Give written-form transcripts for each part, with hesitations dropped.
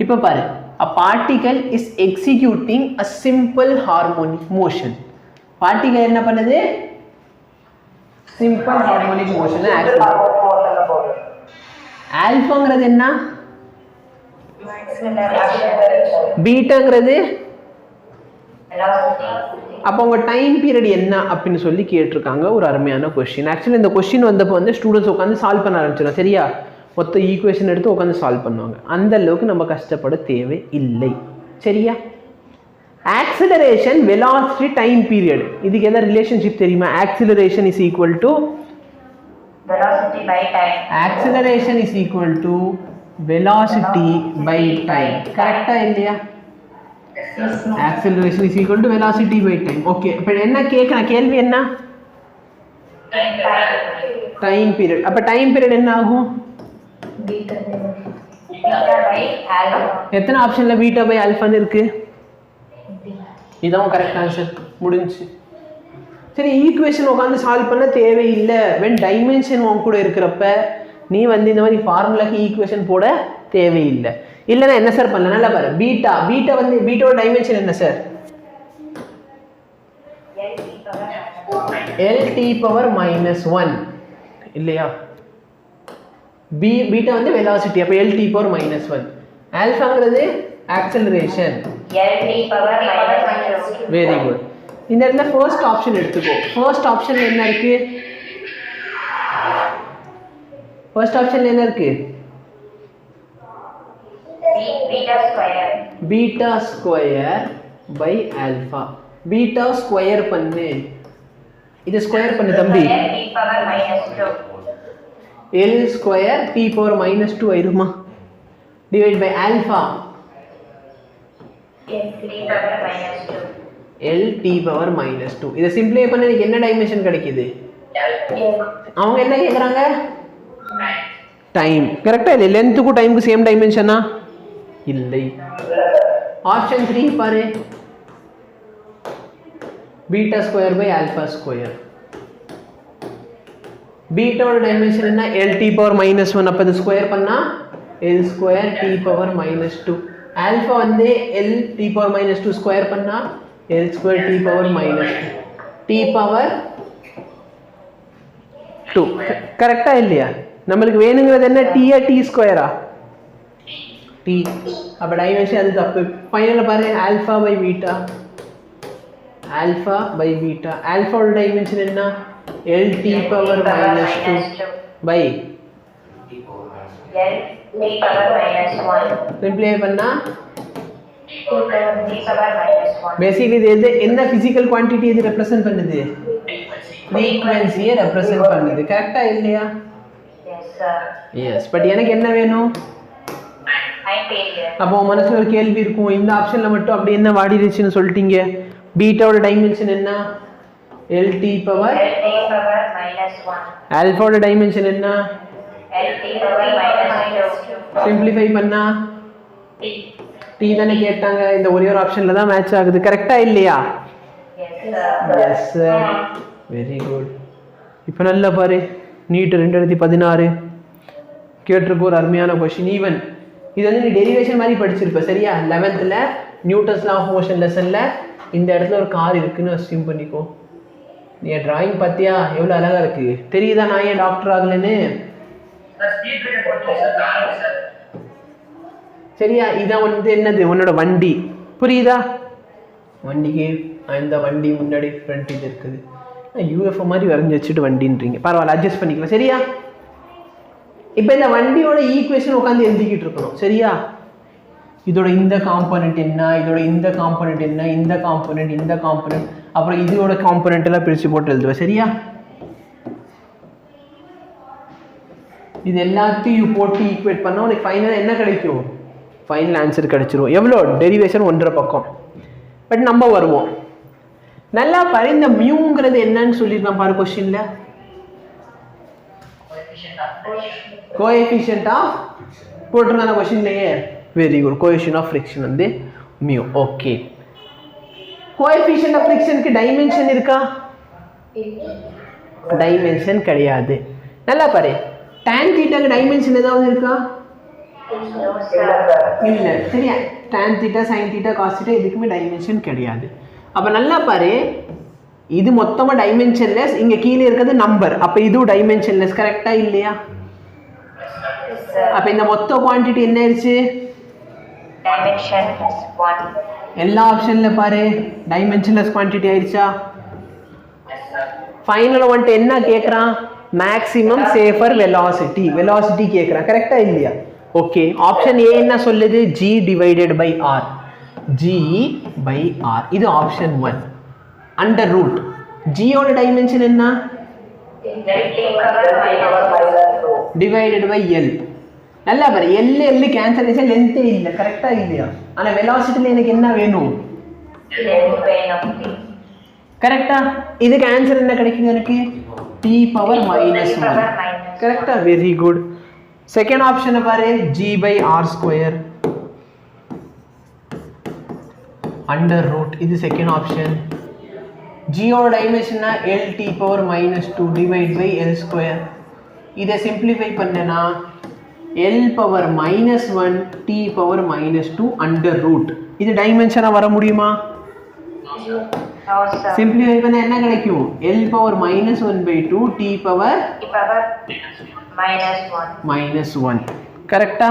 இப்போ பாரு, a particle is executing a simple harmonic motion. particle என்ன பண்ணுது? simple harmonic motion ஆல்பாங்கிறது என்ன? பீட்டாங்கிறது அப்போ உங்க டைம் பீரியட் என்ன அப்படின்னு சொல்லி கேட்டிருக்காங்க. ஒரு அருமையான கொஸ்டின். ஆக்சுவலி இந்த கொஸ்டின் வந்தப்போ வந்து ஸ்டூடெண்ட்ஸ் உட்காந்து சால்வ் பண்ண ஆரம்பிச்சிடும். சரியா, மொத்த ஈக்குவேஷன் எடுத்து உட்காந்து சால்வ் பண்ணுவாங்க. அந்த அளவுக்கு நம்ம கஷ்டப்பட தேவை இல்லை. சரியா, ஆக்சிலரேஷன் வெலாசிட்டி டைம் பீரியட், இதுக்கு எதாவது ரிலேஷன்ஷிப் தெரியுமா? Acceleration is equal to velocity by time. acceleration is equal to velocity by time. கரெக்ட்டா இல்லையா? acceleration is equal to velocity by time. Okay, இப்போ என்ன கேக்குறேன், கேள்வி என்ன? Time period. அப்ப டைம் பீரியட் என்ன ஆகும்? Beta by alpha. எத்தனை ஆப்ஷன்ல பீட்டா பை ஆல்ஃபான்னு இருக்கு? இதான் கரெக்ட் ஆன்சர். முடிஞ்சு. சரி, ஈக்குவேஷன் உட்காந்து சால்வ் பண்ண தேவையில்லை. வென் டைமென்ஷன் உன் கூட இருக்கிறப்ப நீ வந்து இந்த மாதிரி ஃபார்முலாக்கு ஈக்குவேஷன் போட தேவையில்லை. இல்லைன்னா என்ன சார் பண்ணலாம்? நல்லா பாரு, பீட்டா வந்து பீட்டோட டைமென்ஷன் என்ன சார்? lt பவர் -1 இல்லையா? பீட்டா வந்து வெலாசிட்டி, அப்போ lt பவர் -1. ஆல்ஃபாங்கிறது acceleration, lt power -2. Very good. இந்த இடத்துல ஃபர்ஸ்ட் ஆப்ஷன் எடுத்துக்கோ. ஃபர்ஸ்ட் ஆப்ஷன்ல என்ன இருக்கு? ஃபர்ஸ்ட் ஆப்ஷன்ல என்ன இருக்கு? Beta square by alpha. Beta square பண்ணு, இது ஸ்கொயர் பண்ணு தம்பி. l ஸ்கொயர் t பவர் -2 ஆயிருமா? Divide by alpha lt power -2. இதை சிம்பிளை பண்ண எனக்கு என்ன டைமென்ஷன் கிடைக்குது? அவங்க என்ன கேக்குறாங்க? டைம். கரெக்டா இல்லை? லென்த்துக்கும் டைமுக்கு சேம் டைமென்ஷனா? இல்லை. ஆப்ஷன் 3 பாரு, beta square by alpha square. பீட்டாவோட டைமென்ஷன் என்ன? lt power -1. அப்போ இது ஸ்கொயர் பண்ணா l square t power -2. Alpha வந்து lt பவர் -2 ஸ்கொயர் பண்ணா l square t power -2 t power 2. கரெக்டா இல்லையா? நம்மளுக்கு வேணுங்கிறது என்ன? t ஆ t ஸ்கொயரா? t. அப்ப டைமென்ஷன் அது தப்பு. ஃபைனல்ல பாரு, alpha by beta, alpha by beta. ஆல்பாவோட டைமென்ஷன் என்ன? lt power -2 by l power -1. Simplify பண்ணா பேசிக்கலி இது என்ன பிசிக்கல் குவாண்டிட்டி இது ரெப்ரசன்ட் பண்ணுது? ஃப்ரீக்வென்சியை ரெப்ரசன்ட் பண்ணுது. கரெக்டா இல்லையா? எஸ். பட் எனக்கு என்ன வேணும்? அப்போ மனசுல ஒரு கேள்வி இருக்கும், இந்த ஆப்ஷன்ல மட்டும் அப்படி என்ன வாடிடுச்சுன்னு சொல்லிட்டீங்க. பீட்டாவோட டைமென்ஷன் என்ன? lt power -1. ஆல்பாவோட டைமென்ஷன் என்ன? lt power -2. சிம்பிளிஃபை பண்ணா t தானே கேட்டாங்க. இந்த ஒரே ஒரு ஆப்ஷன்ல தான் மேட்ச் ஆகுது. கரெக்டா இல்லையா? Yes sir, very good. இப்போ நல்லா பாரு, நீட் 2016 கேட்டிருக்க ஒரு அருமையான கொஸ்டின். ஈவன் இது வந்து நீ டெரிவேஷன் மாதிரி படிச்சிருப்ப. சரியா, 11th Newton's law of motion லெசன்ல இந்த இடத்துல ஒரு கார் இருக்குன்னு அஸ்யூம் பண்ணிக்கோ. நீ டிராயிங் பார்த்தியா எவ்வளோ அழகா இருக்கு? தெரியுதா நான் ஏன் டாக்டர் ஆகலன்னு? சரியா, இதான் வந்து என்னது? உன்னோட வண்டி. புரியுதா? வண்டிக்கு இந்த வண்டி முன்னாடி ஃப்ரண்ட் இது இருக்குது. யூஎஃப்ஓ மாதிரி வரைஞ்சி வச்சுட்டு வண்டின்றீங்க. பரவாயில்ல, அட்ஜஸ்ட் பண்ணிக்கலாம். சரியா, இப்போ இந்த வண்டியோட ஈக்குவேஷன் உட்காந்து எழுதிக்கிட்டு இருக்கணும். சரியா, இதோட இந்த காம்பனண்ட் என்ன, இதோட இந்த காம்பனண்ட் என்ன, இந்த காம்பனண்ட், இந்த காம்பனண்ட், அப்புறம் இதோட காம்பனண்ட் எல்லாம் பிரித்து போட்டு எழுதுவேன். சரியா, இது எல்லாத்தையும் போட்டு ஈக்குவேட் பண்ணால் உனக்கு ஃபைனலாக என்ன கிடைக்கும்? ஃபைனல் ஆன்சர் கிடைச்சிரும். எவ்வளோ? டெரிவேஷன் 1.5 பக்கம். பட் நம்ம வருவோம். நல்லா பாரு, இந்த மியூங்கிறது என்னன்னு சொல்லியிருக்கான் பாரு கொஸ்டின்ல. கோஎஃபிஷியன்ட் ஆஃப் போட்டிருக்கான கொஸ்டின்லயே. Very good. Coefficient of friction வந்து மியூ. ஓகே, கோஎஃபிஷியன்ட் ஆஃப் ஃப்ரிக்ஷனுக்கு டைமென்ஷன் இருக்கா? டைமென்ஷன் கிடையாது. நல்லா பாரு, tan தீட்டாக்கு டைமென்ஷன் ஏதாவது இருக்கா? No, sir. இல்லை சரியா tan theta sin theta cos theta இதுக்குமே டைமென்ஷன் கிடையாது. அப்போ நல்லா பாரு இது மொத்தமாக டைமென்ஷன்லெஸ், இங்கே கீழே இருக்கிறது நம்பர், அப்போ இதுவும் டைமென்ஷன்லெஸ் கரெக்டா இல்லையா? Yes, sir. அப்போ இந்த மொத்த குவான்டிட்டி என்ன ஆயிடுச்சு? Dimension is 1. எல்லா ஆப்ஷனில் பாரு டைமென்ஷன்லெஸ் குவான்டிட்டி ஆயிடுச்சா? ஃபைனல் வந்துட்டு என்ன கேட்குறான்? மேக்ஸிமம் சேஃபர் வெலாசிட்டி, வெலாசிட்டி கேட்குறான் கரெக்டா இல்லையா? ஓகே, ஆப்ஷன் ஏ என்ன சொல்லுது? g divided by r, g by r, இது ஆப்ஷன் 1. அண்டர் ரூட் g ஓட டைமென்ஷன் என்ன? Divided by l. நல்லா பாரு l கேன்சல் ஆயிடுச்சா? லென்த்தே இல்லை கரெக்டா இல்லையா? ஆனால் வெலாசிட்டியில் எனக்கு என்ன வேணும்? கரெக்டா? இதுக்கு ஆன்சர் என்ன கிடைக்குது எனக்கு? t பவர் மைனஸ் 1 கரெக்டா? Very good. செகண்ட் ஆப்ஷனை பாரு g by r square under root, இது செகண்ட் ஆப்ஷன். g ஓட டைமென்ஷன்னா l t power minus 2 divide by l square. இதை சிம்பிளிஃபை பண்ணனா l power minus 1 t power minus 2 under root. இது டைமென்ஷனாக வர முடியுமா? No, sir. சிம்பிளிஃபை பண்ண என்ன கிடைக்கும்? l power minus 1 by 2 t power T power minus 1. Minus 1 கரெக்டா?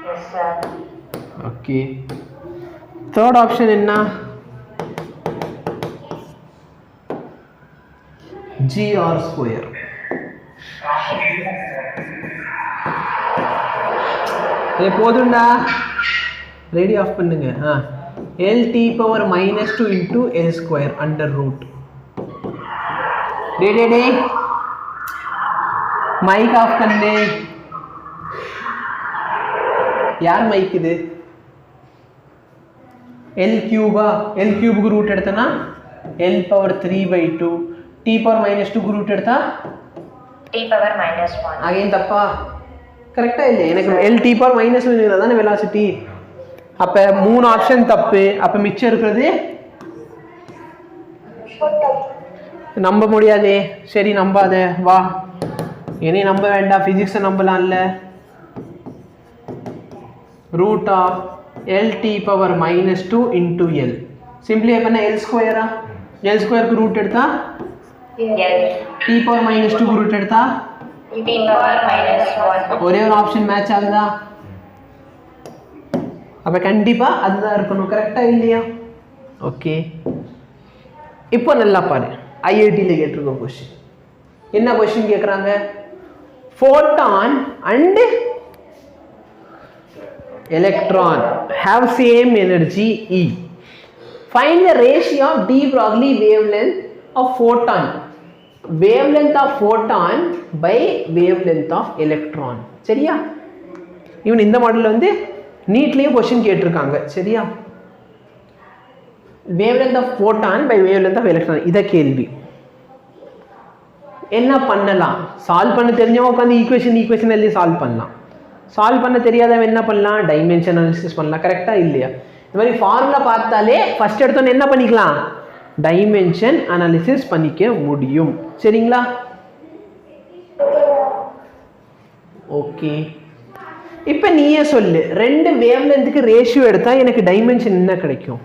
Yes, sir. Okay, third option என்ன? gr square. போதும்டா, ரெடி ஆஃப் பண்ணுங்க. l t power minus 2 into l square under root. டே mic off பண்ணு. யார் மைக் இது? l கியூபா? l கியூபுக்கு ரூட் எடுத்தனா l power 3 by 2, t power minus 2க்கு ரூட் எடுத்தா T power minus 1. அகைன் தப்பா? கரெக்டா இல்லை? எனக்கு l t பவர் மைனஸ் 1 தானே வெலாசிட்டி. அப்போ 3 ஆப்ஷன் தப்பு. அப்போ மிச்சம் இருக்கிறது நம்ப முடியாதே. சரி நம்பாத, வா என்னை நம்ப வேண்டாம், ஃபிசிக்ஸை நம்பலாம்ல. Root of L T power minus 2 into L. Simply பண்ண எல் ஸ்கொயரா? எல் ஸ்கொயருக்கு ரூட் எடுத்தா டி பவர் மைனஸ் 2 ரூட் எடுத்தா T power minus 1. ஒரே ஒரு ஆப்ஷன் மேட்ச் ஆகுதா? அப்போ கண்டிப்பாக அதுதான் இருக்கணும் கரெக்டா இல்லையா? ஓகே, இப்போ நல்லா பாரு, ஐஐடியில் கேட்டிருக்க கொஸ்டின். என்ன கொஸ்டின் கேட்குறாங்க? Photon and electron have same energy E. Find the ratio of de Broglie wavelength of photon. Wavelength of photon by wavelength of electron. சரியா? இவன் இந்த மாடலில் வந்து நீட்லேயும் கொஸ்டின் கேட்டிருக்காங்க. சரியா? wavelength of photon by wavelength of electron, இதை கேள்வி. என்ன பண்ணலாம்? சால்வ் பண்ண தெரிஞ்சவங்க உட்காந்து ஈக்குவேஷன் எழுதி சால்வ் பண்ணலாம். சால்வ் பண்ண தெரியாதவன் என்ன பண்ணலாம்? டைமென்ஷன் அனாலிசிஸ் பண்ணலாம். கரெக்டா இல்லையா? இந்த மாதிரி ஃபார்முலா பார்த்தாலே ஃபர்ஸ்ட் எடுத்தோன்னு என்ன பண்ணிக்கலாம்? டைமென்ஷன் அனாலிசிஸ் பண்ணிக்க முடியும். சரிங்களா? ஓகே, இப்போ நீயே சொல்லு, ரெண்டு வேவ்லென்த்துக்கு ரேஷியோ எடுத்தா எனக்கு டைமென்ஷன் என்ன கிடைக்கும்?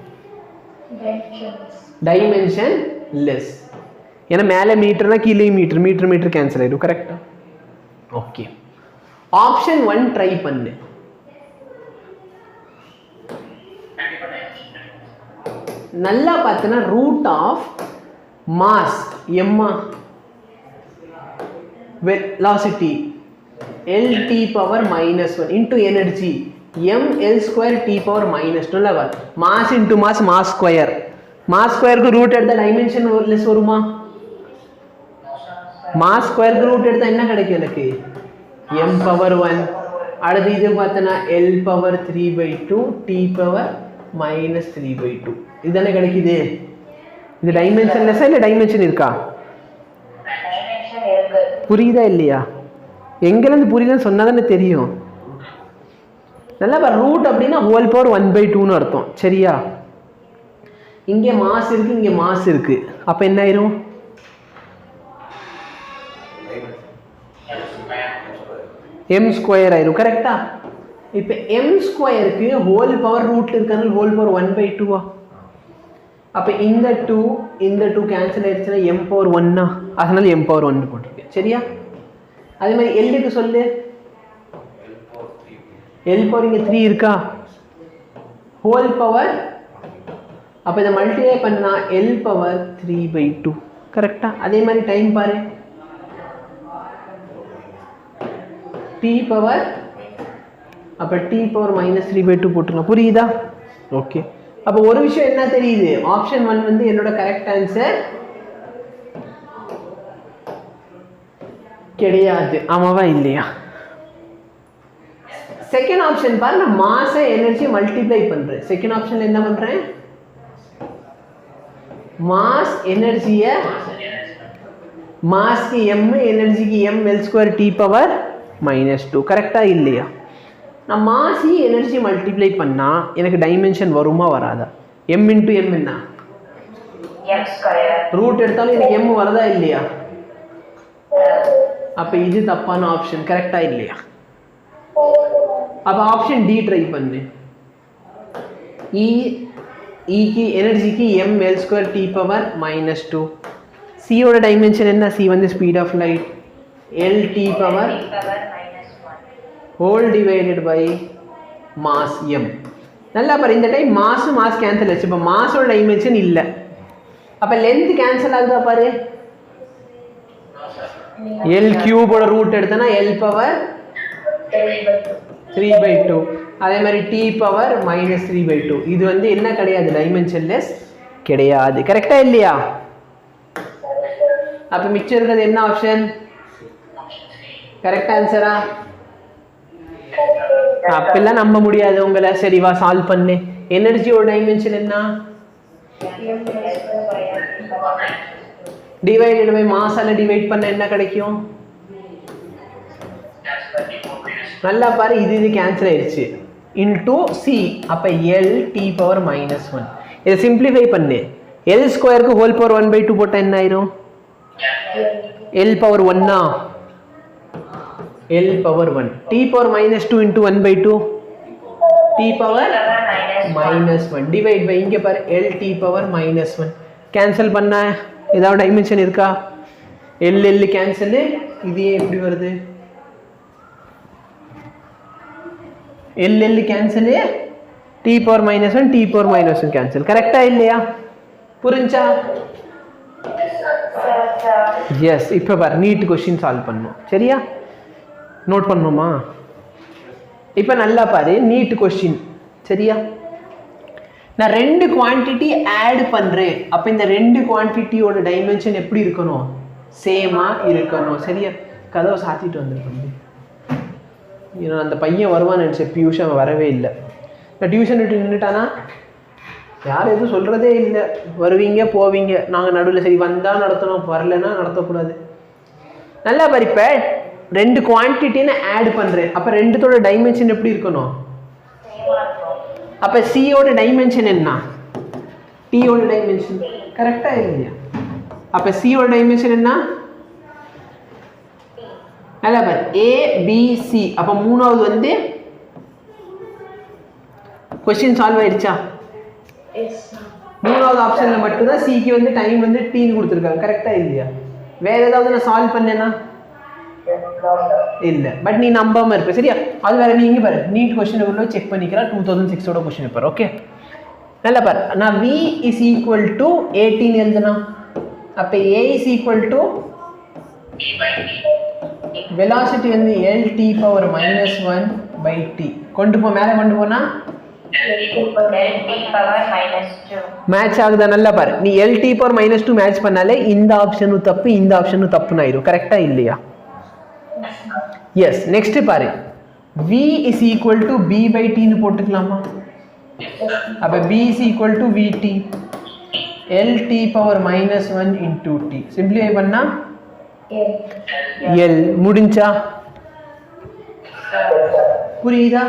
Dimension less. ஏன்னா மேலே மீட்டர்னா கீழே மீட்டர் கேன்சல் ஆயிடும். கரெக்டா? ஓகே, ஆப்ஷன் 1 ட்ரை பண்ணு. நல்லா பார்த்தனா ரூட் ஆஃப் மாஸ் எம்மா velocity L t power minus 1 into energy m L square t power minus 2 level. Mass into mass, mass square. Mass square ku root எடுத்தா dimension less வருமா? Mass square ku root எடுத்தா என்ன கிடைக்கும் எனக்கு? m power 1. அடுத்து இது பார்த்தனா L power 3 by 2 t power minus 3 by 2. இதுதானே கிடைக்குது. இது dimension less இல்ல dimension இருக்கா? Dimension இருக்கு. புரியுதா இல்லையா? எங்கேருந்து புரியுதுன்னு சொன்னா தானே தெரியும். நல்லா பாரு, ரூட் அப்படின்னா ஹோல் பவர் 1/2ன்னு அர்த்தம். சரியா? இங்கே மாஸ் இருக்கு, இங்கே மாஸ் இருக்கு. அப்போ என்ன ஆயிரும்? m ஸ்கொயர் ஆயிரும். கரெக்டா? இப்போ m ஸ்கொயருக்கு ஹோல் பவர் ரூட்ல இருக்கனால ஹோல் பவர் 1/2 அப்போ இந்த 2 கேன்சல் ஆயிடுச்சுன்னா m பவர் 1 அதனால m பவர் 1 போட்டிருக்கேன் சரியா. அதே மாதிரி எல்லுக்கு சொல்லு. எல் பவர் இங்கே 3 இருக்கா ஹோல் பவர். அப்போ இதை மல்டிப்ளை பண்ணா எல் பவர் 3/2 கரெக்டா. அதே மாதிரி டைம் பாரு டி பவர் அப்போ டி பவர் -3/2 போட்டுக்கலாம் புரியுதா. ஓகே அப்போ ஒரு விஷயம் என்ன தெரியுது ஆப்ஷன் 1 வந்து என்னோட கரெக்ட் ஆன்சர் கிடையாது. ஆமாவா இல்லையா. செகண்ட் ஆப்ஷன் பாரு நான் மாஸ் எனர்ஜி மல்டிப்ளை பண்றேன். செகண்ட் ஆப்ஷன்ல என்ன பண்றேன் மாஸ் எனர்ஜியை mask m எனர்ஜிக்கு m L² T power -2 கரெக்டா இல்லையா. நான் மாஸ் எனர்ஜி மல்டிப்ளை பண்ணா எனக்கு டைமென்ஷன் வருமா வராதா. m × m என்ன ரூட் எடுத்தாலும் எனக்கு m வருதா இல்லையா. அப்ப இது தப்பான ஆப்ஷன் கரெக்டா இல்லையா. அப்ப ஆப்ஷன் டி ட்ரை பண்ணு. E की எனர்ஜிக்கு m L² T power -2. C ஓட டைமென்ஷன் என்ன c வந்து speed of light L T power whole divided by mass m. நல்லா பாரு இந்த டைம் மாஸ் கேன்சல் ஆச்சு. இப்போ மாஸோட டைமென்ஷன் இல்லை அப்ப லென்த் கேன்சல் ஆகுதா பாரு. L கியூபோட ரூட் எடுத்தனா L பவர் 3/2 அதே மாதிரி T பவர் -3/2 இது வந்து என்ன கிடையாது டைமென்ஷன்லெஸ் கிடையாது கரெக்டா இல்லையா. அப்ப மிச்சம் இருக்கிறது என்ன ஆப்ஷன் கரெக்ட் ஆன்சரா. அப்பெல்லாம் நம்ப முடியாது உங்களை. சரி வா சால்வ் பண்ணு. எனர்ஜியோட டைமென்ஷன் என்ன டிவைடட் பை மாஸால டிவைட் பண்ண என்ன கிடைக்கும். நல்லா பாரு இது கேன்சல் ஆயிடுச்சு இன்டூ சி. அப்போ L T பவர் -1 இதை சிம்பிளிஃபை பண்ணு. L ஸ்கொயருக்கு ஹோல் பவர் 1/2 போட்டால் என்ன ஆயிரும் L power 1 L power 1 T power -2 into 1/2 T power -1 divide by இங்கே பாரு L T பவர் -1 கேன்சல் பண்ண ஏதாவது டைமென்ஷன் இருக்கா. L கேன்சல் இது எப்படி வருது L cancel T power -1 T power -1 cancel கரெக்டா இல்லையா புரிஞ்சா. எஸ் இப்போ பாரு நீட் क्वेश्चन சால்வ் பண்ணணும் சரியா. நோட் பண்ணணுமா. இப்போ நல்லா பாரு நீட் क्वेश्चन சரியா. நான் ரெண்டு குவான்டிட்டி ஆட் பண்றேன். அப்போ இந்த ரெண்டு குவான்டிட்டியோட டைமென்ஷன் எப்படி இருக்கணும் சேமா இருக்கணும் சரியா. கதவை சாத்திட்டு வந்துருக்கணும். அந்த பையன் வருவான்னு நினச்சேன் பியூஷன் அவன் வரவே இல்லை. நான் டியூஷன் விட்டு நின்றுட்டானா யார் எதுவும் சொல்கிறதே இல்லை. வருவீங்க போவீங்க நாங்கள் நடுவில் சரி வந்தால் நடத்தணும் வரலன்னா நடத்தக்கூடாது. நல்லா பறிப்ப ரெண்டு குவான்டிட்டின்னு ஆட் பண்ணுறேன். அப்போ ரெண்டுத்தோட டைமென்ஷன் எப்படி இருக்கணும். அப்போ சியோட டைமென்ஷன் என்ன டியோட டைமென்ஷன் கரெக்டாக இல்லையா. அப்போ சியோட டைமென்ஷன் என்ன நல்லா பாரு ABC. அப்போ மூணாவது வந்து கொஸ்டின் சால்வ் ஆயிடுச்சா. மூணாவது ஆப்ஷன்ல மட்டும்தான் சிக்கு வந்து டைம் வந்து டீன்னு கொடுத்துருக்காங்க கரெக்டா இல்லையா. வேற ஏதாவது நான் சால்வ் பண்ணேன்னா இல்லை. பட் நீ நம்பாம இருப்ப சரியா. அது வேற நீ இங்கே பாரு நீட் கொஸ்டின் உள்ள செக் பண்ணிக்கிறேன் 2006 கொஸ்டின் பேப்பர் ஓகே. நல்லா பாரு நான் V is equal to 18 எழுதுனா அப்போ A is equal to velocity வந்து L T பவர் -1/T கொண்டு போ மேலே கொண்டு போனா மேட்ச் ஆகுதா. நல்லா பாரு நீ L T பவர் -2 மேட்ச் பண்ணாலே இந்த ஆப்ஷனும் தப்பு இந்த ஆப்ஷனும் தப்புன்னு ஆயிரும் கரெக்டா இல்லையா. எஸ் நெக்ஸ்ட் பாரு V is equal to B/T ன்னு போட்டுக்கலாமா. அப்ப B is equal to VT L T power -1 into T simplify பண்ணா L முடிஞ்சா புரியுதா.